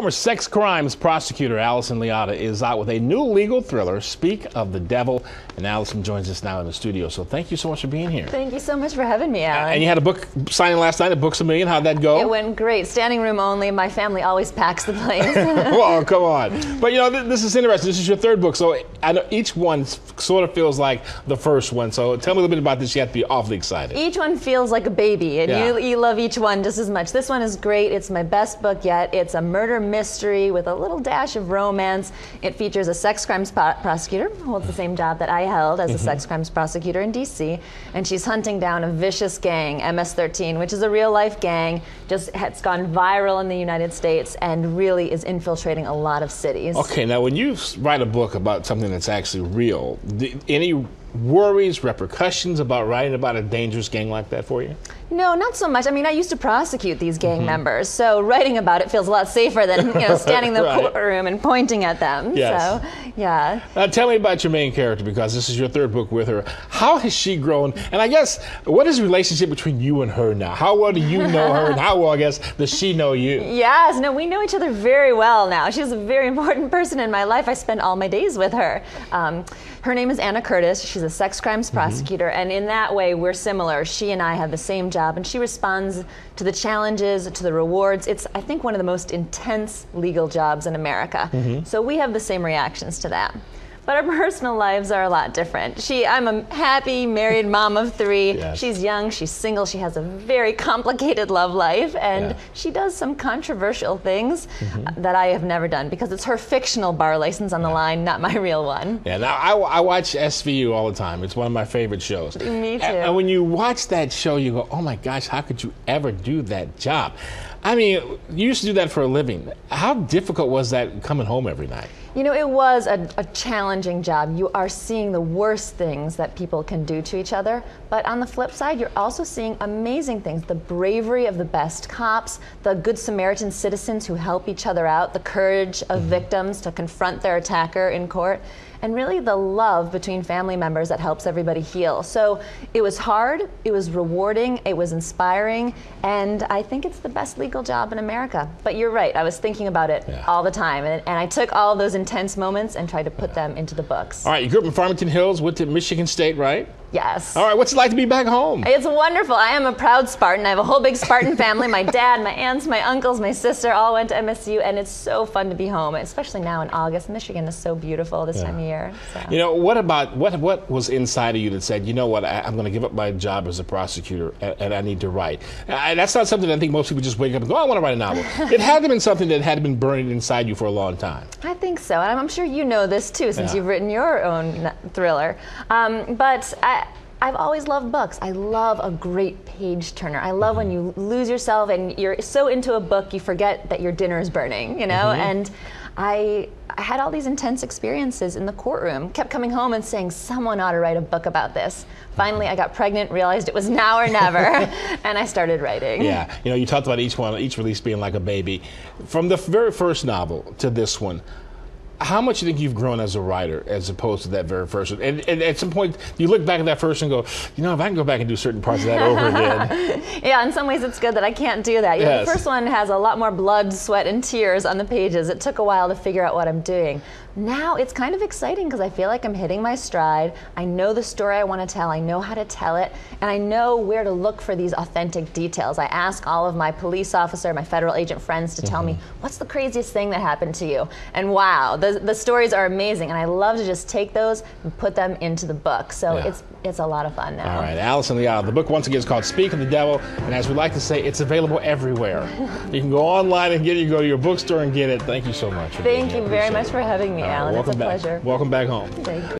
Former sex crimes prosecutor Allison Leotta is out with a new legal thriller, Speak of the Devil, and Allison joins us now in the studio. So thank you so much for being here. Thank you so much for having me, Alan. And you had a book signing last night at Books A Million. How'd that go? It went great. Standing room only. My family always packs the place. Well, come on. But you know, this is interesting. This is your third book, so I know each one sort of feels like the first one. So tell me a little bit about this. You have to be awfully excited. Each one feels like a baby, and you love each one just as much. This one is great. It's my best book yet. It's a murder mystery with a little dash of romance. It features a sex crimes prosecutor who holds the same job that I held as a sex crimes prosecutor in D.C., and she's hunting down a vicious gang, MS-13, which is a real-life gang. It's gone viral in the United States and really is infiltrating a lot of cities. Okay, now when you write a book about something that's actually real, any worries, repercussions about writing about a dangerous gang like that for you? No, not so much. I mean, I used to prosecute these gang members, so writing about it feels a lot safer than standing in the courtroom and pointing at them. Yes. So, yeah. Now, tell me about your main character, because this is your third book with her. How has she grown? And I guess, what is the relationship between you and her now? How well do you know her, and how well, I guess, does she know you? Yes, no, we know each other very well now. She's a very important person in my life. I spend all my days with her. Her name is Anna Curtis. She's a sex crimes prosecutor, and in that way, we're similar. She and I have the same job, and she responds to the challenges, to the rewards. It's, I think, one of the most intense legal jobs in America. So we have the same reactions to that. But our personal lives are a lot different. I'm a happy married mom of 3. Yes. She's young, she's single, she has a very complicated love life, and she does some controversial things that I have never done, because it's her fictional bar license on the line, not my real one. Yeah, now I watch SVU all the time. It's one of my favorite shows. Me too. And when you watch that show, you go, oh my gosh, how could you ever do that job? I mean, you used to do that for a living. How difficult was that coming home every night? You know, it was a challenging job. You are seeing the worst things that people can do to each other, but on the flip side, you're also seeing amazing things. The bravery of the best cops, the good Samaritan citizens who help each other out, the courage of victims to confront their attacker in court, and really the love between family members that helps everybody heal. So it was hard, it was rewarding, it was inspiring, and I think it's the best legal job in America. But you're right, I was thinking about it all the time, and I took all those intense moments and tried to put them into the books. All right, you grew up in Farmington Hills, went to Michigan State, right? Yes. All right, what's it like to be back home? It's wonderful. I am a proud Spartan. I have a whole big Spartan family. My dad, my aunts, my uncles, my sister all went to MSU, and it's so fun to be home, especially now in August. Michigan is so beautiful this time of year. So. You know, what was inside of you that said, you know what, I'm going to give up my job as a prosecutor and I need to write? That's not something I think most people just wake up and go, I want to write a novel. It had to have been something that had been burning inside you for a long time. I think so, and I'm sure you know this too, since you've written your own thriller. But I've always loved books. I love a great page turner. I love when you lose yourself and you're so into a book you forget that your dinner is burning, you know? And I had all these intense experiences in the courtroom, kept coming home and saying, someone ought to write a book about this. Finally, I got pregnant, realized it was now or never, and I started writing. Yeah, you know, you talked about each release being like a baby. From the very first novel to this one, how much do you think you've grown as a writer as opposed to that very first one? And at some point, you look back at that first and go, you know, if I can go back and do certain parts of that over again. Yeah, in some ways it's good that I can't do that. Yes. The first one has a lot more blood, sweat, and tears on the pages. It took a while to figure out what I'm doing. Now it's kind of exciting because I feel like I'm hitting my stride. I know the story I want to tell. I know how to tell it. And I know where to look for these authentic details. I ask all of my police officer, my federal agent friends to tell me, what's the craziest thing that happened to you? And wow, the stories are amazing. And I love to just take those and put them into the book. So it's a lot of fun now. All right, Allison Leotta. The book, once again, is called Speak of the Devil. And as we like to say, it's available everywhere. You can go online and get it. You go to your bookstore and get it. Thank you so much. Thank you very much for having me, Alan. It's a pleasure. Welcome back home. Thank you.